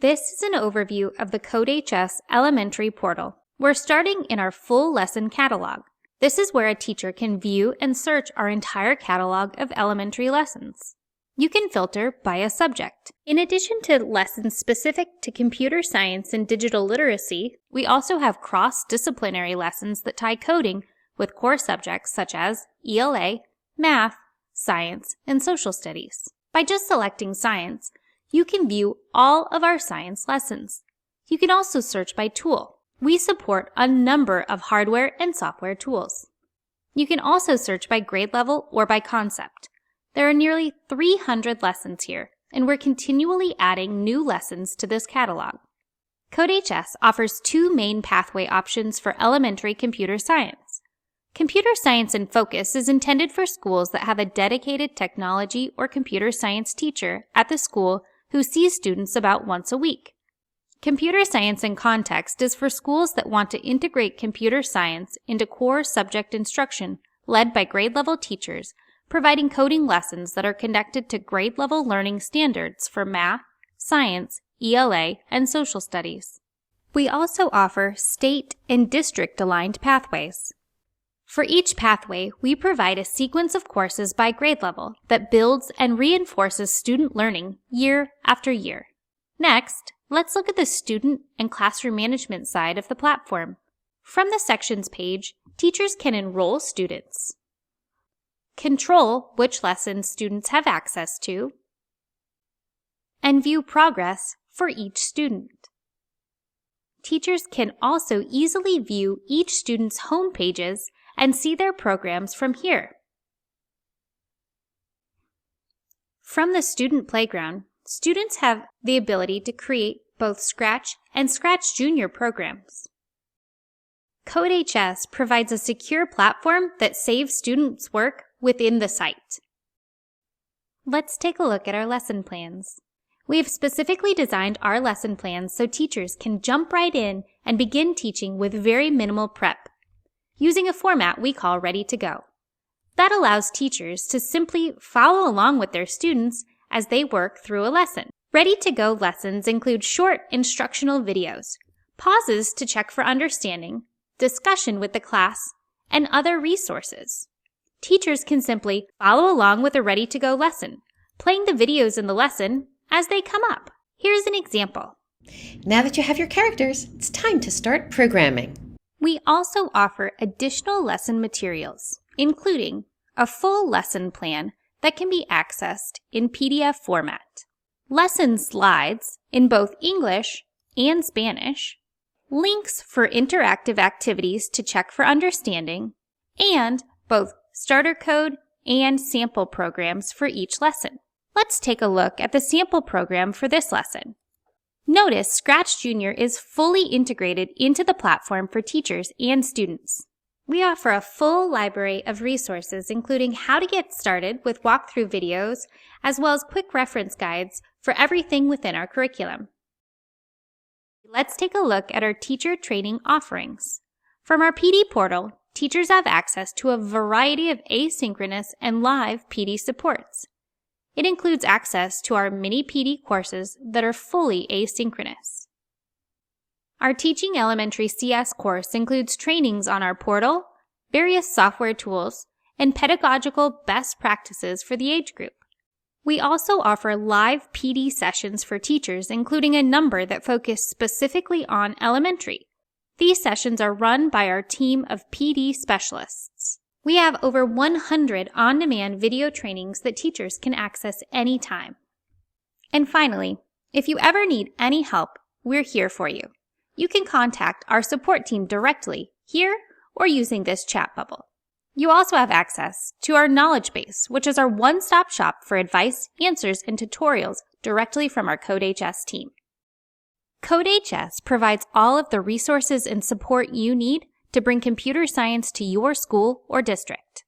This is an overview of the CodeHS Elementary portal. We're starting in our full lesson catalog. This is where a teacher can view and search our entire catalog of elementary lessons. You can filter by a subject. In addition to lessons specific to computer science and digital literacy, we also have cross-disciplinary lessons that tie coding with core subjects such as ELA, math, science, and social studies. By just selecting science, you can view all of our science lessons. You can also search by tool. We support a number of hardware and software tools. You can also search by grade level or by concept. There are nearly 300 lessons here, and we're continually adding new lessons to this catalog. CodeHS offers two main pathway options for elementary computer science. Computer Science in Focus is intended for schools that have a dedicated technology or computer science teacher at the school who sees students about once a week. Computer Science in Context is for schools that want to integrate computer science into core subject instruction led by grade-level teachers, providing coding lessons that are connected to grade-level learning standards for math, science, ELA, and social studies. We also offer state and district-aligned pathways. For each pathway, we provide a sequence of courses by grade level that builds and reinforces student learning year after year. Next, let's look at the student and classroom management side of the platform. From the Sections page, teachers can enroll students, control which lessons students have access to, and view progress for each student. Teachers can also easily view each student's home pages and see their programs from here. From the Student Playground, students have the ability to create both Scratch and Scratch Junior programs. CodeHS provides a secure platform that saves students' work within the site. Let's take a look at our lesson plans. We have specifically designed our lesson plans so teachers can jump right in and begin teaching with very minimal prep, using a format we call Ready to Go. That allows teachers to simply follow along with their students as they work through a lesson. Ready to Go lessons include short instructional videos, pauses to check for understanding, discussion with the class, and other resources. Teachers can simply follow along with a Ready to Go lesson, playing the videos in the lesson as they come up. Here's an example. Now that you have your characters, it's time to start programming. We also offer additional lesson materials, including a full lesson plan that can be accessed in PDF format, lesson slides in both English and Spanish, links for interactive activities to check for understanding, and both starter code and sample programs for each lesson. Let's take a look at the sample program for this lesson. Notice Scratch Junior is fully integrated into the platform for teachers and students. We offer a full library of resources including how to get started with walkthrough videos, as well as quick reference guides for everything within our curriculum. Let's take a look at our teacher training offerings. From our PD portal, teachers have access to a variety of asynchronous and live PD supports. It includes access to our mini PD courses that are fully asynchronous. Our Teaching Elementary CS course includes trainings on our portal, various software tools, and pedagogical best practices for the age group. We also offer live PD sessions for teachers, including a number that focus specifically on elementary. These sessions are run by our team of PD specialists. We have over 100 on-demand video trainings that teachers can access anytime. And finally, if you ever need any help, we're here for you. You can contact our support team directly here or using this chat bubble. You also have access to our knowledge base, which is our one-stop shop for advice, answers, and tutorials directly from our CodeHS team. CodeHS provides all of the resources and support you need to bring computer science to your school or district.